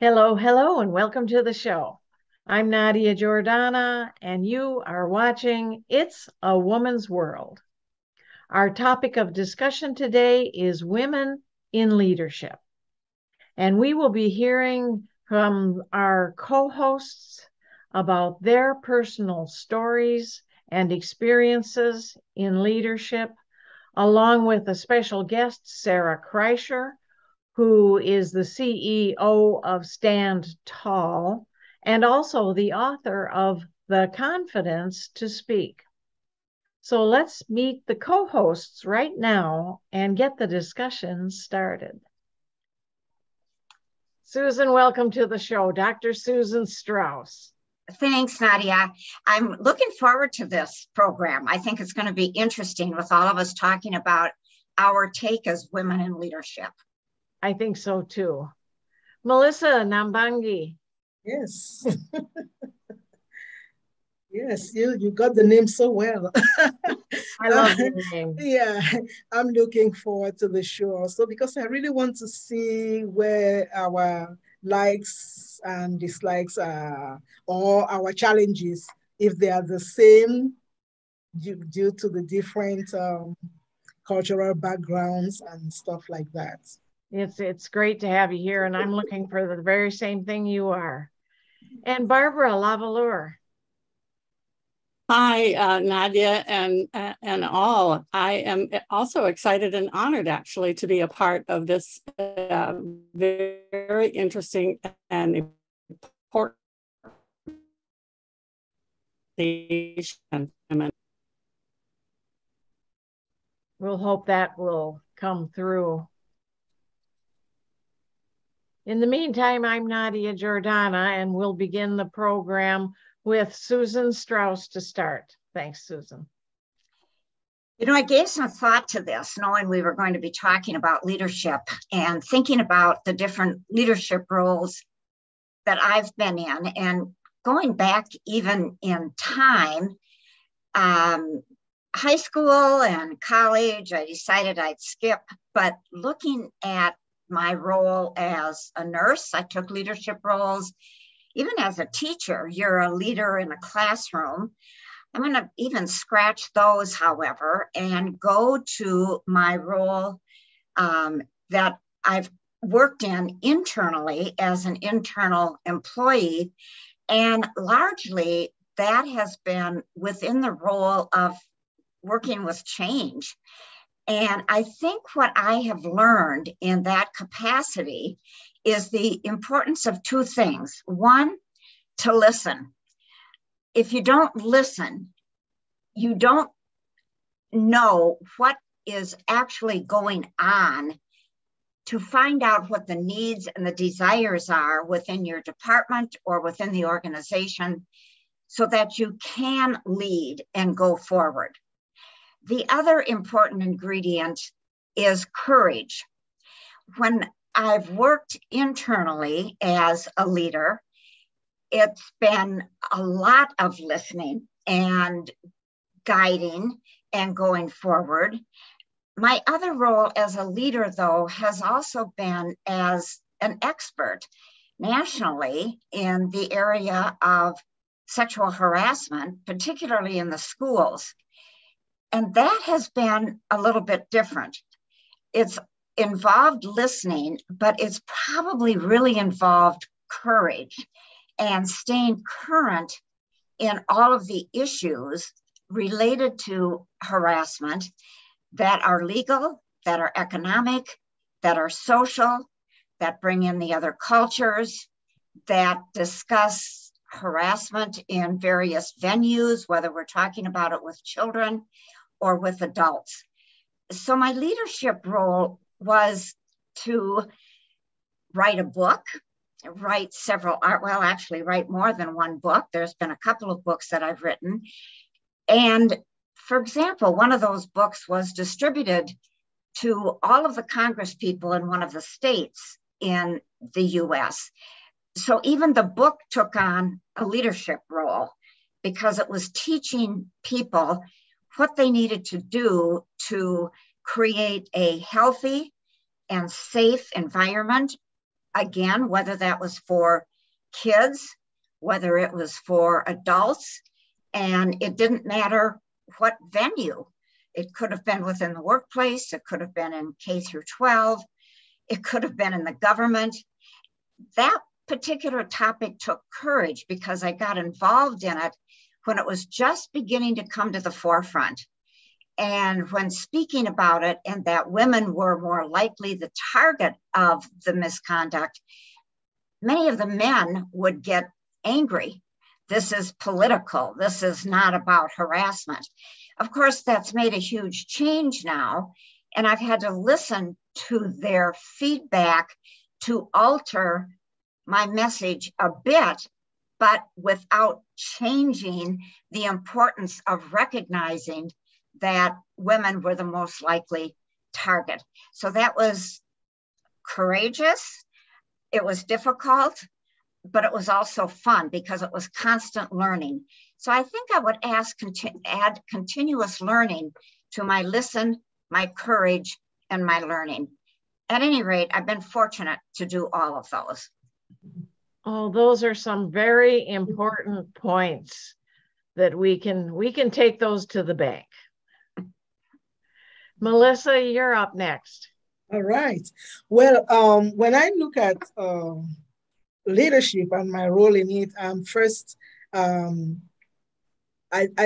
Hello, hello, and welcome to the show. I'm Nadia Giordana, and you are watching It's a Woman's World. Our topic of discussion today is women in leadership. And we will be hearing from our co-hosts about their personal stories and experiences in leadership, along with a special guest, Sarah Kreischer, who is the CEO of Stand Tall and also the author of The Confidence to Speak. So let's meet the co-hosts right now and get the discussion started. Susan, welcome to the show. Dr. Susan Strauss. Thanks, Nadia. I'm looking forward to this program. I think it's going to be interesting with all of us talking about our take as women in leadership. I think so too. Melissa Nambangi. Yes. Yes, you got the name so well. I love your name. Yeah, I'm looking forward to the show also because I really want to see where our likes and dislikes are, or our challenges, if they are the same due to the different cultural backgrounds and stuff like that. It's great to have you here, and I'm looking for the very same thing you are. And Barbara Valleur. Hi, Nadia and all. I am also excited and honored, actually, to be a part of this very interesting and important women. We'll hope that will come through. In the meantime, I'm Nadia Giordana, and we'll begin the program with Susan Strauss to start. Thanks, Susan. You know, I gave some thought to this, knowing we were going to be talking about leadership and thinking about the different leadership roles that I've been in, and going back even in time, high school and college, I decided I'd skip, but looking at my role as a nurse, I took leadership roles. Even as a teacher, you're a leader in a classroom. I'm going to even scratch those, however, and go to my role that I've worked in internally as an internal employee. And largely, that has been within the role of working with change. And I think what I have learned in that capacity is the importance of two things. One, to listen. If you don't listen, you don't know what is actually going on to find out what the needs and the desires are within your department or within the organization so that you can lead and go forward. The other important ingredient is courage. When I've worked internally as a leader, it's been a lot of listening and guiding and going forward. My other role as a leader, though, has also been as an expert nationally in the area of sexual harassment, particularly in the schools. And that has been a little bit different. It's involved listening, but it's probably really involved courage and staying current in all of the issues related to harassment that are legal, that are economic, that are social, that bring in the other cultures, that discuss harassment in various venues, whether we're talking about it with children or with adults. So my leadership role was to write a book, write write more than one book. There's been a couple of books that I've written. And for example, one of those books was distributed to all of the Congress people in one of the states in the US. So even the book took on a leadership role because it was teaching people what they needed to do to create a healthy and safe environment again, whether that was for kids, whether it was for adults, and it didn't matter what venue. It could have been within the workplace, it could have been in K through 12, it could have been in the government. That particular topic took courage because I got involved in it when it was just beginning to come to the forefront. And when speaking about it, and that women were more likely the target of the misconduct, many of the men would get angry. This is political. This is not about harassment. Of course, that's made a huge change now. And I've had to listen to their feedback to alter my message a bit, but without changing the importance of recognizing that women were the most likely target. So that was courageous. It was difficult, but it was also fun because it was constant learning. So I think I would add continuous learning to my listen, my courage, and my learning. At any rate, I've been fortunate to do all of those. Oh, those are some very important points that we can take those to the bank. Melissa, you're up next. All right. Well, when I look at leadership and my role in it, I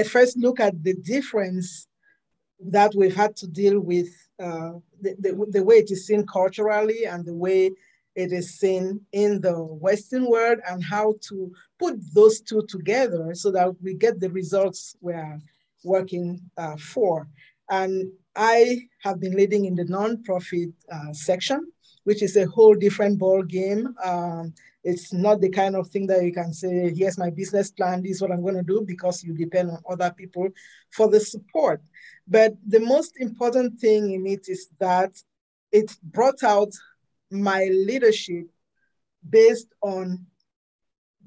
first look at the difference that we've had to deal with, the way it is seen culturally and the way it is seen in the Western world, and how to put those two together so that we get the results we're working for. And I have been leading in the nonprofit section, which is a whole different ball game. It's not the kind of thing that you can say, here's my business plan, this is what I'm going to do, because you depend on other people for the support. But the most important thing in it is that it brought out my leadership based on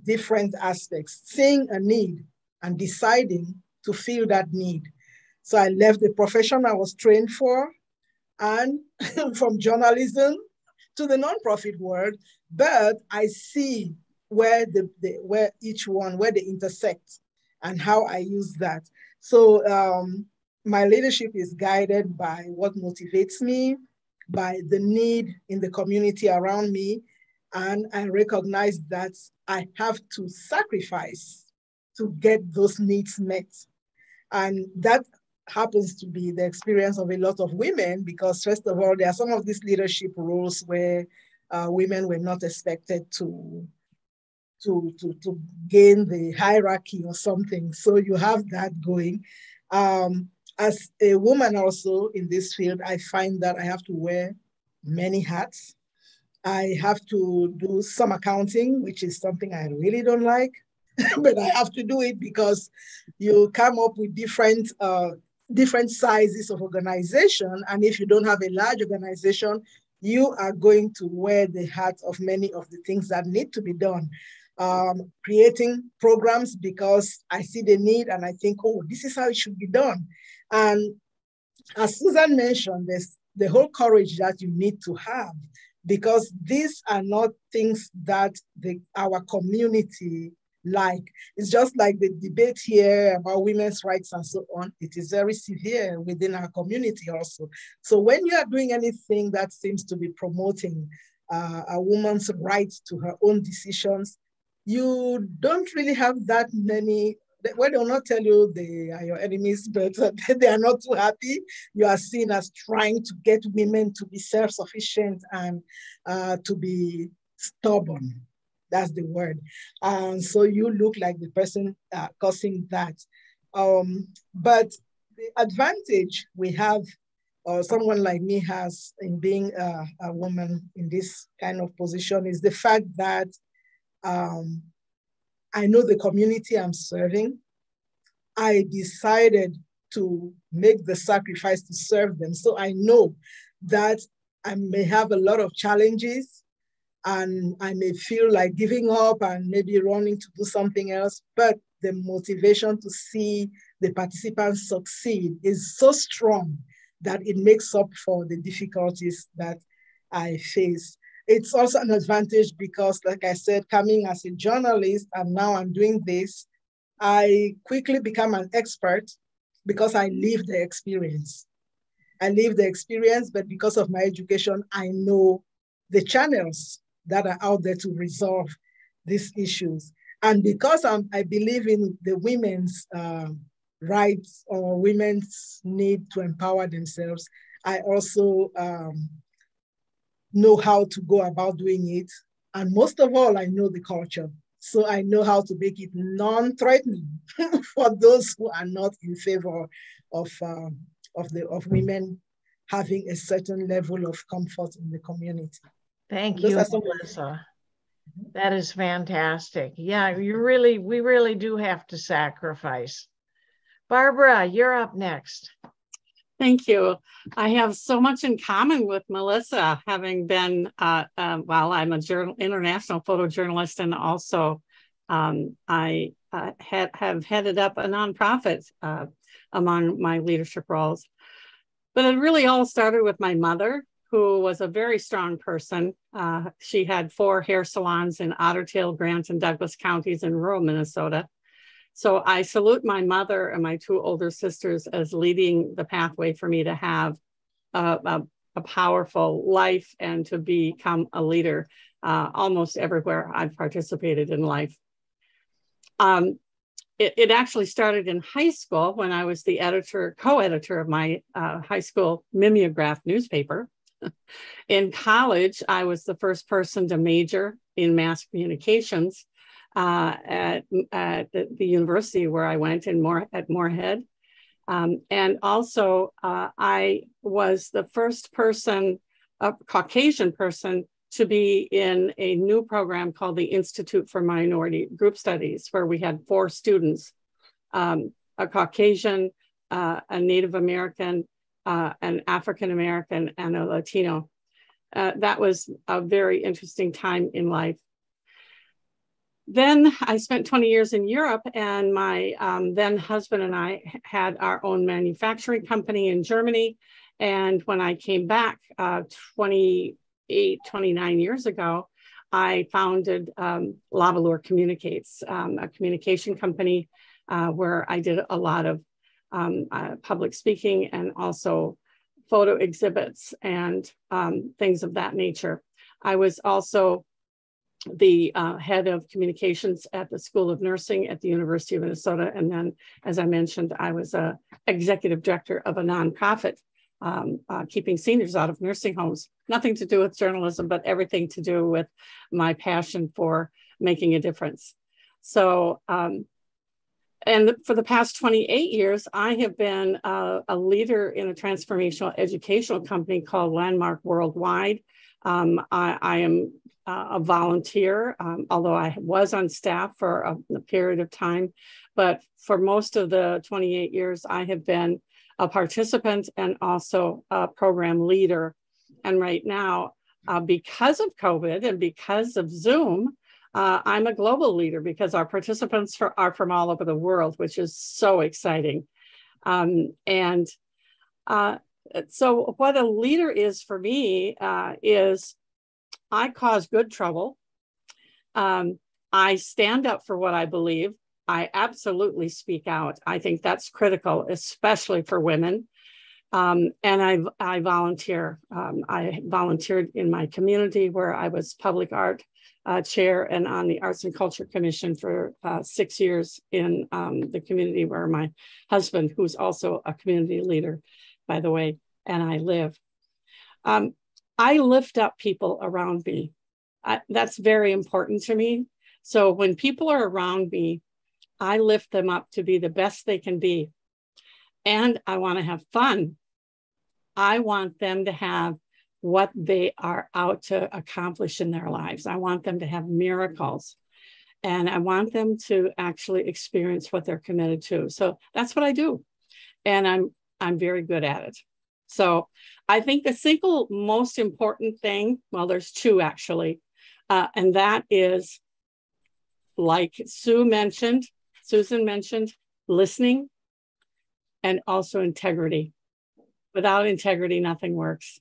different aspects, seeing a need and deciding to fill that need. So I left the profession I was trained for, and from journalism to the nonprofit world, but I see where they intersect and how I use that. So my leadership is guided by what motivates me, by the need in the community around me, and I recognize that I have to sacrifice to get those needs met. And that happens to be the experience of a lot of women, because first of all, there are some of these leadership roles where women were not expected to gain the hierarchy or something. So you have that going. As a woman also in this field, I find that I have to wear many hats. I have to do some accounting, which is something I really don't like, but I have to do it because you come up with different sizes of organization. And if you don't have a large organization, you are going to wear the hat of many of the things that need to be done. Creating programs because I see the need and I think, oh, this is how it should be done. And as Susan mentioned, there's the whole courage that you need to have, because these are not things that our community like. It's just like the debate here about women's rights and so on. It is very severe within our community also. So when you are doing anything that seems to be promoting a woman's right to her own decisions, you don't really have that many. Well, they'll not tell you they are your enemies, but they are not too happy. You are seen as trying to get women to be self-sufficient and to be stubborn. That's the word. So you look like the person causing that. But the advantage we have, or someone like me has, in being a woman in this kind of position is the fact that I know the community I'm serving. I decided to make the sacrifice to serve them. So I know that I may have a lot of challenges and I may feel like giving up and maybe running to do something else, but the motivation to see the participants succeed is so strong that it makes up for the difficulties that I face. it's also an advantage because, like I said, coming as a journalist and now I'm doing this, I quickly become an expert because I live the experience. I live the experience, but because of my education, I know the channels that are out there to resolve these issues. And because I believe in the women's rights or women's need to empower themselves, I also know how to go about doing it. And most of all, I know the culture. So I know how to make it non-threatening for those who are not in favor of women having a certain level of comfort in the community. Thank you, Melissa. That is fantastic. Yeah, we really do have to sacrifice. Barbara, you're up next. Thank you. I have so much in common with Melissa, having been, well, I'm an international photojournalist, and also I have headed up a nonprofit among my leadership roles. But it really all started with my mother, who was a very strong person. She had 4 hair salons in Otter Tail, Grant, and Douglas counties in rural Minnesota. So I salute my mother and my 2 older sisters as leading the pathway for me to have a powerful life and to become a leader almost everywhere I've participated in life. It actually started in high school when I was the co-editor of my high school mimeograph newspaper. In college, I was the first person to major in mass communications at the university where I went at Moorhead. And also I was the first person, a Caucasian person, to be in a new program called the Institute for Minority Group Studies, where we had 4 students, a Caucasian, a Native American, an African American, and a Latino. That was a very interesting time in life. Then I spent 20 years in Europe, and my then husband and I had our own manufacturing company in Germany. And when I came back 29 years ago, I founded Valleur Communicates, a communication company where I did a lot of public speaking and also photo exhibits and things of that nature. I was also the head of communications at the School of Nursing at the University of Minnesota. And then, as I mentioned, I was an executive director of a nonprofit keeping seniors out of nursing homes. Nothing to do with journalism, but everything to do with my passion for making a difference. So, and for the past 28 years, I have been a leader in a transformational educational company called Landmark Worldwide. I am a volunteer, although I was on staff for a period of time. But for most of the 28 years, I have been a participant and also a program leader. And right now, because of COVID and because of Zoom, I'm a global leader because our participants are from all over the world, which is so exciting. So what a leader is for me is I cause good trouble. I stand up for what I believe. I absolutely speak out. I think that's critical, especially for women. And I volunteer. I volunteered in my community where I was public art chair and on the Arts and Culture Commission for 6 years in the community where my husband, who's also a community leader, by the way, and I live. I lift up people around me. That's very important to me. So when people are around me, I lift them up to be the best they can be. And I want to have fun. I want them to have what they are out to accomplish in their lives. I want them to have miracles. And I want them to actually experience what they're committed to. So that's what I do. And I'm very good at it. So I think the single most important thing, well, there's 2 actually, and that is, like Susan mentioned, listening and also integrity. Without integrity, nothing works.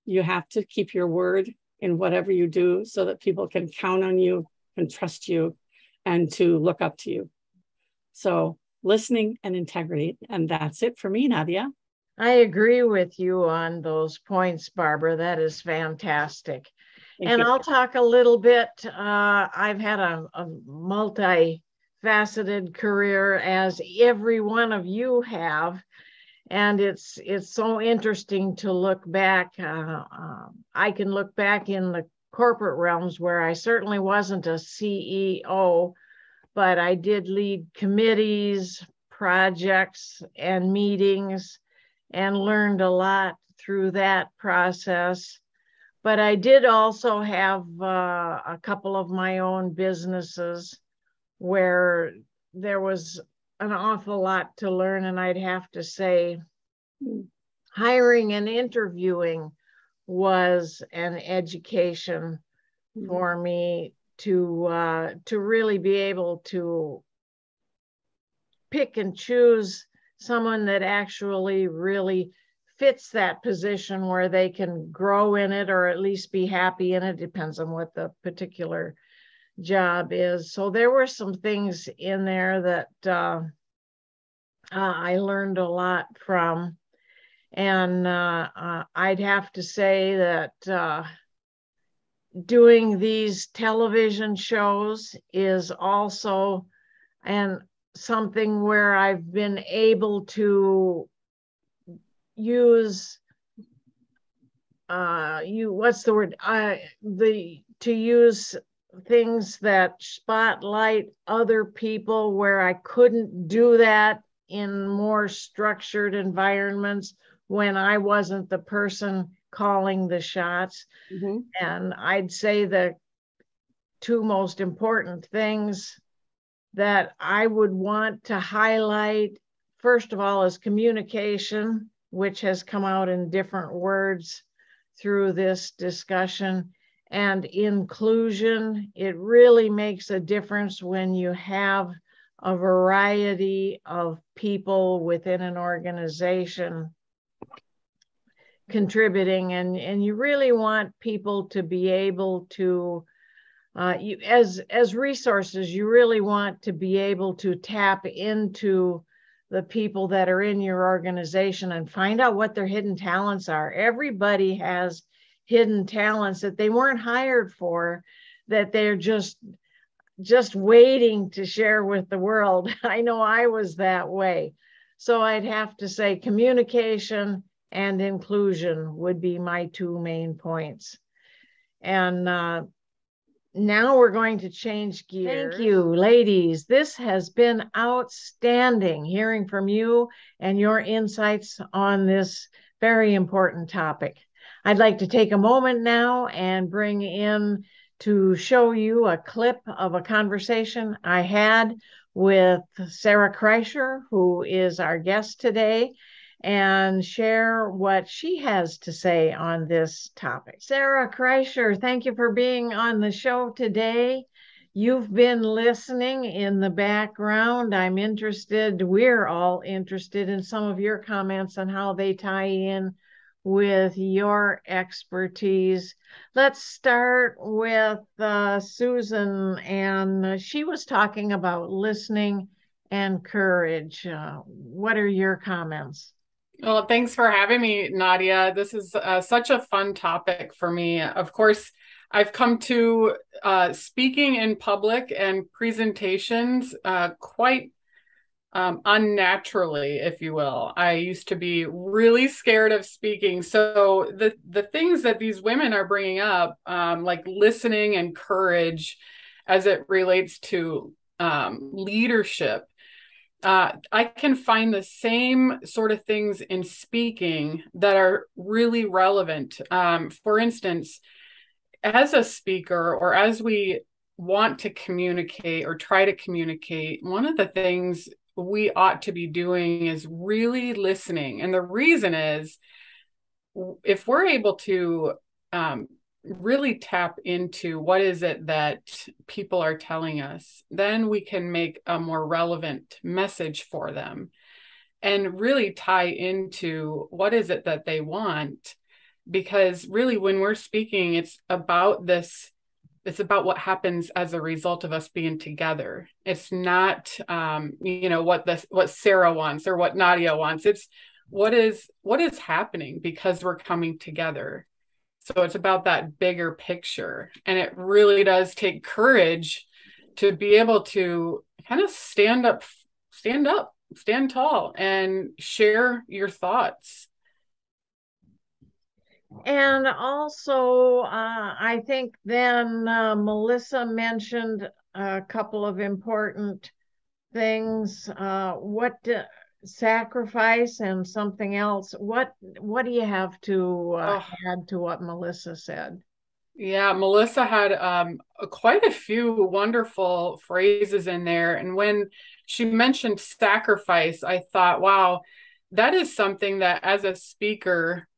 You have to keep your word in whatever you do so that people can count on you, can trust you, and to look up to you. So listening and integrity. And that's it for me, Nadia. I agree with you on those points, Barbara. That is fantastic. Thank you. I'll talk a little bit. I've had a multifaceted career, as every one of you have. And it's so interesting to look back. I can look back in the corporate realms where I certainly wasn't a CEO, but I did lead committees, projects, and meetings, and learned a lot through that process. But I did also have a couple of my own businesses where there was an awful lot to learn. And I'd have to say, hiring and interviewing was an education for me to really be able to pick and choose someone that actually really fits that position where they can grow in it, or at least be happy in it. Depends on what the particular job is. So there were some things in there that I learned a lot from. And I'd have to say that doing these television shows is also something where I've been able to use to use things that spotlight other people where I couldn't do that in more structured environments when I wasn't the person calling the shots. And I'd say the two most important things that I would want to highlight, first of all, is communication, which has come out in different words through this discussion, and inclusion. It really makes a difference when you have a variety of people within an organization contributing, and you really want people to be able to as resources, you really want to be able to tap into the people that are in your organization and find out what their hidden talents are. Everybody has hidden talents that they weren't hired for, that they're just waiting to share with the world. I know I was that way. So I'd have to say communication and inclusion would be my two main points. And now we're going to change gears. Thank you, ladies. This has been outstanding hearing from you and your insights on this very important topic. I'd like to take a moment now and bring in to show you a clip of a conversation I had with Sarah Kreischer, who is our guest today, and share what she has to say on this topic. Sarah Kreischer, thank you for being on the show today. You've been listening in the background. We're all interested in some of your comments on how they tie in with your expertise. Let's start with Susan, and she was talking about listening and courage. What are your comments? Well, thanks for having me, Nadia. This is such a fun topic for me. Of course, I've come to speaking in public and presentations quite unnaturally, if you will. I used to be really scared of speaking. So the things that these women are bringing up, like listening and courage as it relates to leadership, I can find the same sort of things in speaking that are really relevant. For instance, as a speaker, or as we want to communicate or try to communicate, one of the things we ought to be doing is really listening. And the reason is, if we're able to really tap into what is it that people are telling us, then we can make a more relevant message for them and really tie into what is it that they want. because really when we're speaking, it's about what happens as a result of us being together. It's not, what Sarah wants or what Nadia wants. It's what is happening because we're coming together. So it's about that bigger picture. And it really does take courage to be able to kind of stand tall and share your thoughts. And also, I think then Melissa mentioned a couple of important things. Sacrifice and something else. What do you have to add to what Melissa said? Yeah, Melissa had quite a few wonderful phrases in there. And when she mentioned sacrifice, I thought, wow, that is something that as a speaker,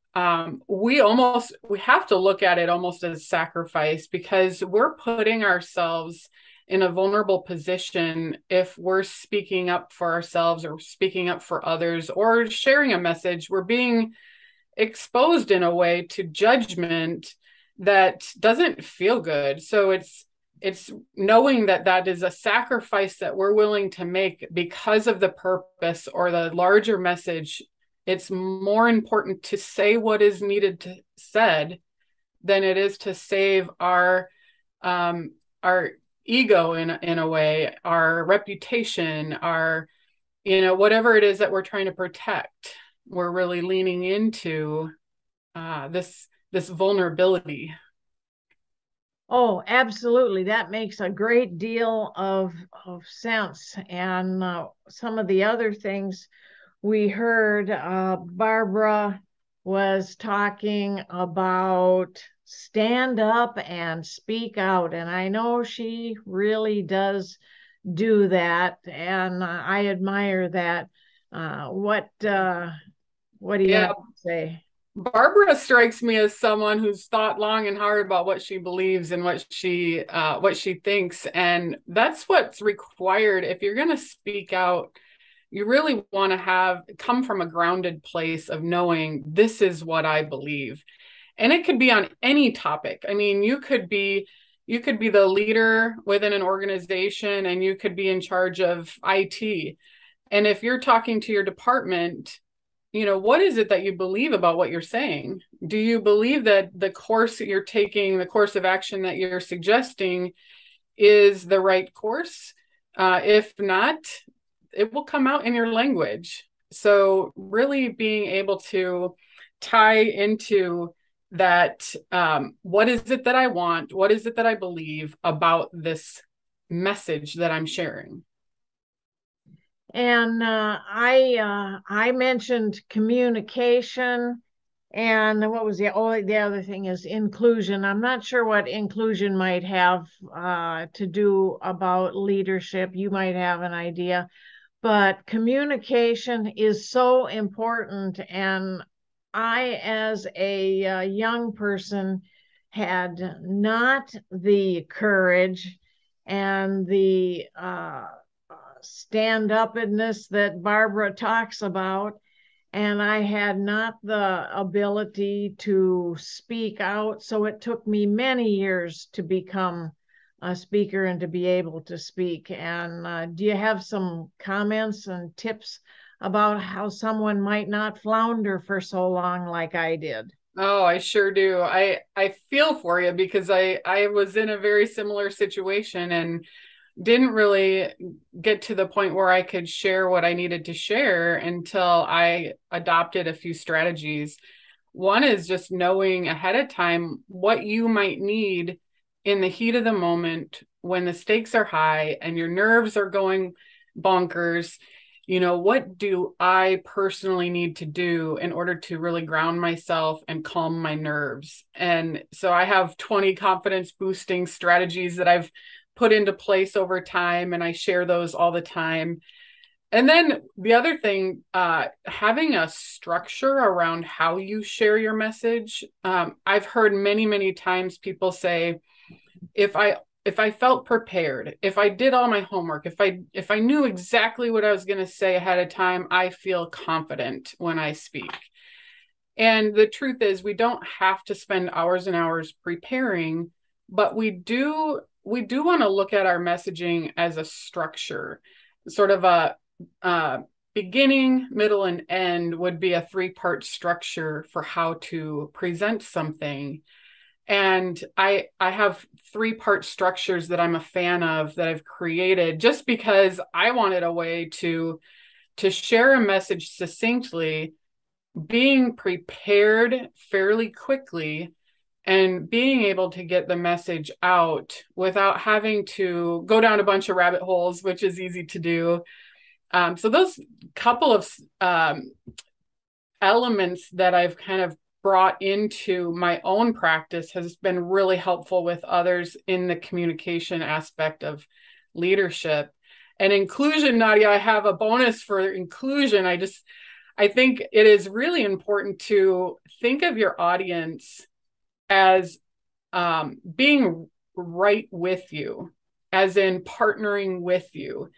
we have to look at it almost as sacrifice, because we're putting ourselves in a vulnerable position if we're speaking up for ourselves or speaking up for others or sharing a message. We're being exposed in a way to judgment that doesn't feel good. So it's knowing that is a sacrifice that we're willing to make because of the purpose or the larger message. It's more important to say what is needed to said than it is to save our ego in a way, our reputation, our, whatever it is that we're trying to protect. We're really leaning into this vulnerability. Oh, absolutely. That makes a great deal of sense. And some of the other things we heard, Barbara was talking about stand up and speak out. And I know she really does do that. And I admire that. What do you have to say? Barbara strikes me as someone who's thought long and hard about what she believes and what she thinks. And that's what's required. If you're going to speak out, you really want to come from a grounded place of knowing this is what I believe. And it could be on any topic. I mean, you could be the leader within an organization and you could be in charge of IT. And if you're talking to your department, what is it that you believe about what you're saying? Do you believe that the course that you're taking, the course of action that you're suggesting is the right course? If not, it will come out in your language. So really being able to tie into that, what is it that I want? What is it that I believe about this message that I'm sharing? And I mentioned communication, and what was the other thing is inclusion. I'm not sure what inclusion might have to do about leadership. You might have an idea, but communication is so important. And I, as a young person, had not the courage and the stand-upness that Barbara talks about, and I had not the ability to speak out. So it took me many years to become a speaker and to be able to speak. And do you have some comments and tips about how someone might not flounder for so long like I did? Oh, I sure do. I feel for you, because I was in a very similar situation and didn't really get to the point where I could share what I needed to share until I adopted a few strategies. One is just knowing ahead of time what you might need in the heat of the moment when the stakes are high and your nerves are going bonkers. What do I personally need to do in order to really ground myself and calm my nerves? And so I have 20 confidence boosting strategies that I've put into place over time, and I share those all the time. And then the other thing, having a structure around how you share your message. I've heard many, many times people say, if I felt prepared, if I did all my homework, if I knew exactly what I was going to say ahead of time, I feel confident when I speak. And the truth is, we don't have to spend hours and hours preparing, but we do want to look at our messaging as a structure, sort of a beginning, middle, and end would be a 3-part structure for how to present something. And I have 3-part structures that I'm a fan of that I've created just because I wanted a way to share a message succinctly, being prepared fairly quickly, and being able to get the message out without having to go down a bunch of rabbit holes, which is easy to do. So those couple of elements that I've kind of brought into my own practice has been really helpful with others in the communication aspect of leadership. And inclusion, Nadia, I have a bonus for inclusion. I think it is really important to think of your audience as being right with you, as in partnering with you.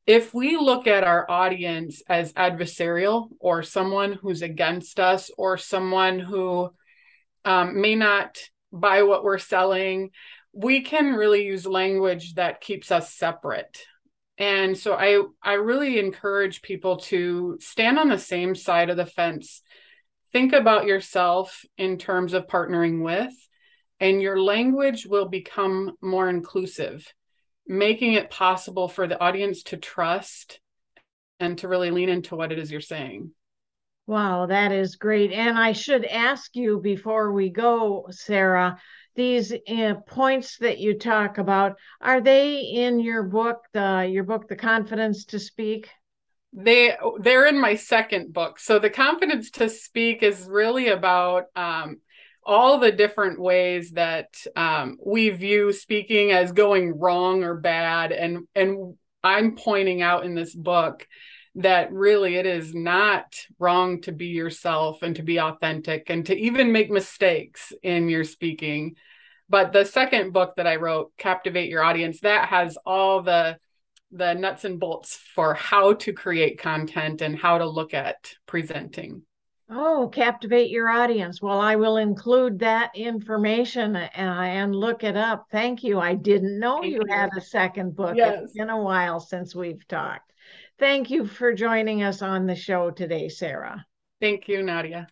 If we look at our audience as adversarial, or someone who's against us, or someone who may not buy what we're selling, we can really use language that keeps us separate. And so I really encourage people to stand on the same side of the fence. Think about yourself in terms of partnering with, and your language will become more inclusive, making it possible for the audience to trust and to really lean into what it is you're saying. Wow, that is great. And I should ask you before we go, Sarah, these points that you talk about, are they in your book, The Confidence to Speak? They're in my second book. So The Confidence to Speak is really about all the different ways that we view speaking as going wrong or bad. And I'm pointing out in this book that really it is not wrong to be yourself and to be authentic and to even make mistakes in your speaking. But the second book that I wrote, Captivate Your Audience, that has all the nuts and bolts for how to create content and how to look at presenting. Oh, Captivate Your Audience. Well, I will include that information and look it up. Thank you. I didn't know you had a second book. Yes. It's been a while since we've talked. Thank you for joining us on the show today, Sarah. Thank you, Nadia.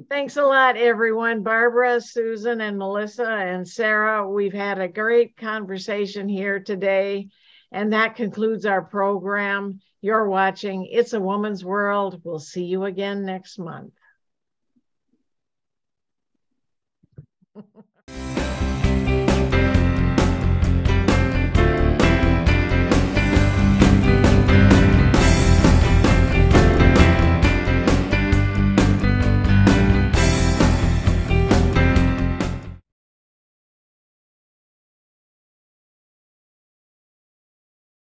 Thanks a lot, everyone. Barbara, Susan, and Melissa, and Sarah, we've had a great conversation here today. And that concludes our program. You're watching It's a Woman's World. We'll see you again next month.